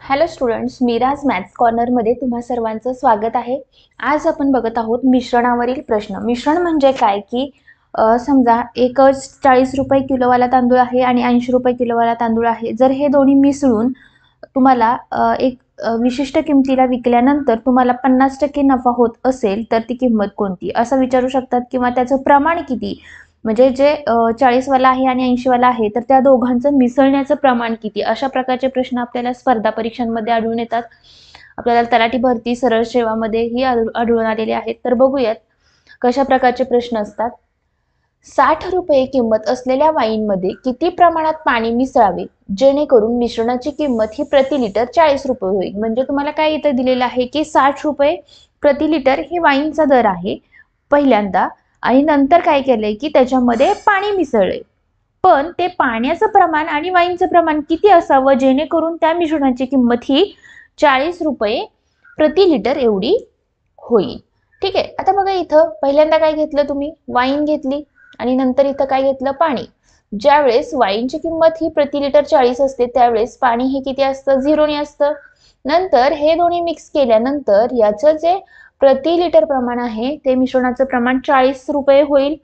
Hello students, मीराज maths कॉर्नरमध्ये तुम्हा सर्वांचं स्वागत आहे। आज आपण बघत आहोत मिश्रणावरील प्रश्न। मिश्रण म्हणजे काय की समजा एक 40 रुपये किलोवाला तांदूळ आहे आणि 80 रुपये किलोवाला तांदूळ आहे। जर हे दोन्ही मिसळून तुम्हाला एक विशिष्ट किमतीला विकल्यानंतर तुम्हाला 50% नफा होत असेल तर ती किंमत कोणती असं विचारू शकतात, किंवा त्याचं प्रमाण किती, म्हणजे जे 40 वाला आहे आणि 80 वाला आहे तर त्या दोघांचं मिसळण्याचं प्रमाण किती, अशा प्रकारचे प्रश्न आपल्याला स्पर्धा परीक्षांमध्ये आढळून येतात। आपल्याला तलाठी भरती, सरळ सेवामध्येही आढळून आलेले आहेत। तर बघूयात कशा प्रकारचे प्रश्न असतात। 60 रुपये किंमत असलेल्या वाईनमध्ये किती प्रमाणात पाणी मिसळावे जेणेकरून मिश्रणाची किंमत ही प्रति लिटर 40 रुपये होईल। म्हणजे तुम्हाला काय इथे दिलेलं आहे की 60 रुपये प्रति लिटर हे वाईनचा दर आहे पहिल्यांदा, आणि नंतर काय केलंय की त्याच्यामध्ये पाणी मिसळले, पण ते पाण्याचं प्रमाण आणि वाईनचं प्रमाण किती असावं जेणेकरून त्या मिश्रणाची किंमत ही 40 रुपये प्रति लिटर एवढी होईल। ठीक आहे, आता बघा इथं पहिल्यांदा काय घेतलं तुम्ही, वाईन घेतली आणि नंतर इथं काय घेतलं, पाणी। ज्यावेळेस वाईनची किंमत ही प्रति लिटर 40 असते त्यावेळेस पाणी हे किती असतं, 0 ने असतं। नंतर हे दोन्ही मिक्स केल्यानंतर याचं जे प्रति लिटर प्रमाण आहे ते मिश्रणाचं प्रमाण 40 रुपये होईल।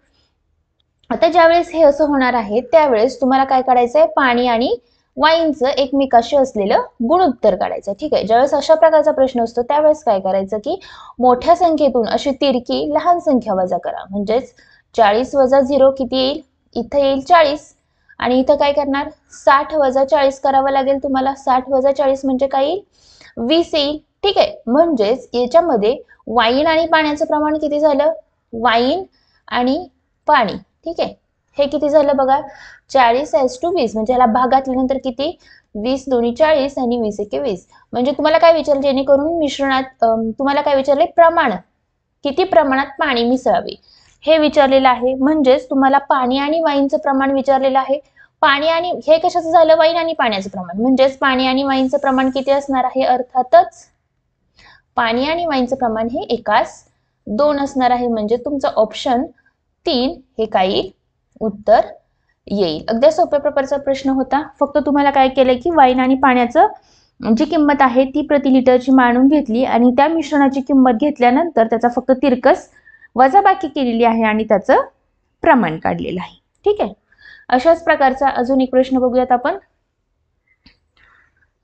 आता ज्यावेळेस हे असं होणार आहे त्यावेळेस तुम्हाला काय काढायचंय, पाणी आणि वाईनचं एकमेकाशी असलेलं गुणोत्तर काढायचं। ठीक आहे, ज्यावेळेस अशा प्रकारचा प्रश्न असतो त्यावेळेस काय करायचं की मोठ्या संख्येतून अशी तिरकी लहान संख्या वजा करा। म्हणजेच 40 वजा 0 किती येईल, इथं येईल 40, आणि इथं काय करणार 60 वजा 40 करावं लागेल तुम्हाला। 60 वजा 40 म्हणजे काय येईल, 20 येईल। ठीक आहे, म्हणजेच याच्यामध्ये वाईन आणि पाण्याचं प्रमाण किती झालं, वाईन आणि पाणी। ठीक आहे, हे किती झालं बघा, 40:20, म्हणजे याला भाग घातल्यानंतर किती, 20 दोन्ही 40 आणि 20 एके 20। म्हणजे तुम्हाला काय विचारलं, जेणेकरून मिश्रणात तुम्हाला काय विचारले, प्रमाण किती प्रमाणात पाणी मिसळावे हे विचारलेलं आहे। म्हणजेच तुम्हाला पाणी आणि वाईनचं प्रमाण विचारलेलं आहे। पाणी आणि हे कशाचं झालं, वाईन आणि पाण्याचं प्रमाण, म्हणजेच पाणी आणि वाईनचं प्रमाण किती असणार आहे, अर्थातच पाणी आणि वाईनचं प्रमाण हे एकास 2 असणार आहे। म्हणजे तुमचं ऑप्शन 3 हे काय येईल, उत्तर येईल। अगदी सोप्या प्रकारचा प्रश्न होता। फक्त तुम्हाला काय केलंय की वाईन आणि पाण्याचं जी किंमत आहे ती प्रति लिटरची मानून घेतली आणि त्या मिश्रणाची किंमत घेतल्यानंतर त्याचा फक्त तिरकस वजाबाकी केलेली आहे आणि त्याचं प्रमाण काढलेलं आहे। ठीक आहे, अशाच प्रकारचा अजून एक प्रश्न बघूयात आपण।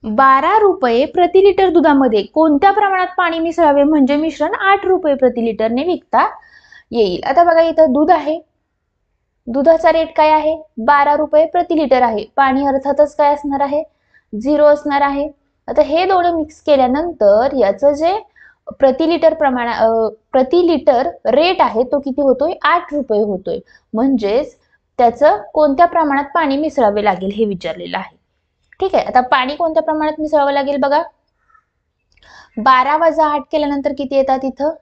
12 रुपये प्रति लिटर दुधामध्ये कोणत्या प्रमाणात पाणी मिसळावे म्हणजे मिश्रण 8 रुपये प्रति लिटरने विकता येईल। आता बघा इथं दूध आहे, दुधाचा रेट काय आहे, 12 रुपये प्रति लिटर आहे। पाणी अर्थातच काय असणार आहे, 0 असणार आहे। आता हे दोन्ही मिक्स केल्यानंतर याचं जे प्रति लिटर प्रमाण प्रति लिटर रेट आहे तो किती होतोय, 8 रुपये होतोय। म्हणजेच त्याचं कोणत्या प्रमाणात पाणी मिसळावे लागेल हे विचारलेलं आहे। ठीक आहे, आता पाणी कोणत्या प्रमाणात मिसळावं लागेल बघा, 12 वजा 8 केल्यानंतर किती येतात, इथं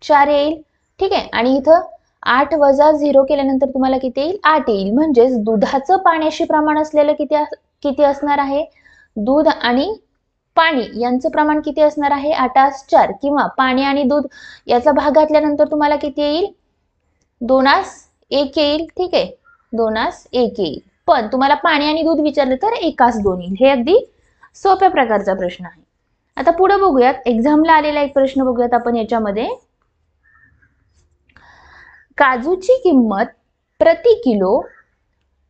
4 येईल। ठीक आहे, आणि इथं 8 वजा 0 केल्यानंतर तुम्हाला किती येईल, 8 येईल। म्हणजेच दुधाचं पाण्याशी प्रमाण असलेलं किती असणार आहे, दूध आणि पाणी यांचं प्रमाण किती असणार आहे, 8:4, किंवा पाणी आणि दूध याचा भाग घातल्यानंतर तुम्हाला किती येईल, 2:1 येईल। ठीक आहे, 2:1 येईल। पण तुम्हाला पाणी आणि दूध विचारलं तर 1:2 येईल। हे अगदी सोप्या प्रकारचा प्रश्न आहे। आता पुढे बघूयात, एक्झामला आलेला एक प्रश्न बघूयात आपण याच्यामध्ये। काजूची किंमत प्रति किलो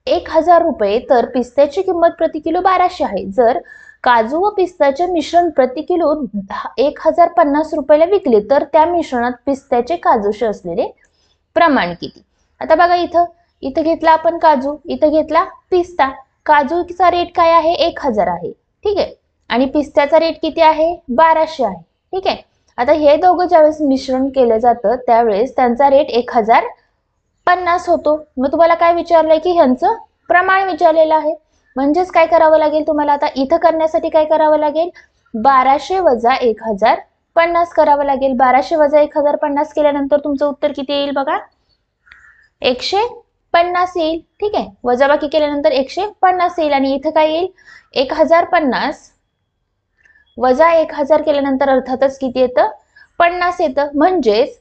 1000 रुपये तर पिस्त्याची किंमत प्रति किलो 1200 आहे। जर काजू व पिस्त्याचे मिश्रण प्रति किलो 1050 रुपयाला विकले तर त्या मिश्रणात पिस्त्याचे काजूशी असलेले प्रमाण किती। आता बघा इथं घेतला आपण काजू, इथं घेतला पिस्ता। काजूचा रेट काय आहे, 1000 आहे। ठीक आहे, आणि पिस्त्याचा रेट किती आहे, 1200 आहे। ठीक आहे, आता हे दोघं ज्यावेळेस मिश्रण केलं जातं त्यावेळेस त्यांचा रेट 1050 होतो। मग तुम्हाला काय विचारलंय की ह्यांचं प्रमाण विचारलेलं आहे। म्हणजेच काय करावं लागेल तुम्हाला, आता इथं करण्यासाठी काय करावं लागेल, 1200 वजा 1050 करावं लागेल। 1200 वजा 1050 केल्यानंतर तुमचं उत्तर किती येईल बघा, 150 येईल। ठीक आहे, वजाबाकी केल्यानंतर 150 येईल, आणि इथं काय येईल, 1050 वजा 1000 केल्यानंतर अर्थातच किती येतं, 50 येतं। म्हणजेच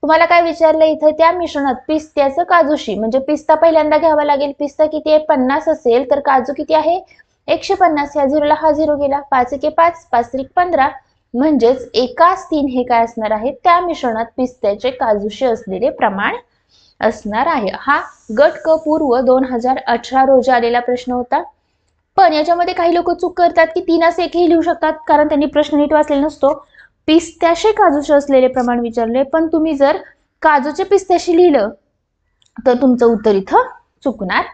तुम्हाला काय विचारलं इथं, त्या मिश्रणात पिस्त्याचं काजूशी, म्हणजे पिस्ता पहिल्यांदा घ्यावा लागेल। पिस्ता किती आहे, 50 असेल तर काजू किती आहे, 150 या झिरोला हा झिरो गेला, 5 एके 5, 5 त्रिक 15, म्हणजेच एकाच 3 हे काय असणार आहे, त्या मिश्रणात पिस्त्याचे काजूशी असलेले प्रमाण असणार आहे. हा गट क पूर्व 2018 रोजी आलेला प्रश्न होता. पण याच्यामध्ये काही लोक चूक करतात की 3 हे लिहू शकतात, कारण त्यांनी प्रश्न नीट वाचलेला नसतो. पिस्त्याशी काजूचे असलेले प्रमाण विचारले, पण तुम्ही जर काजूचे पिस्त्याशी लिहिलं तर तुमचं उत्तर इथं चुकणार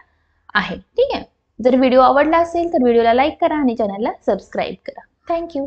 आहे. ठीक आहे. जर व्हिडिओ आवडला असेल तर व्हिडिओला लाईक करा आणि चॅनलला सबस्क्राईब करा. थँक्यू.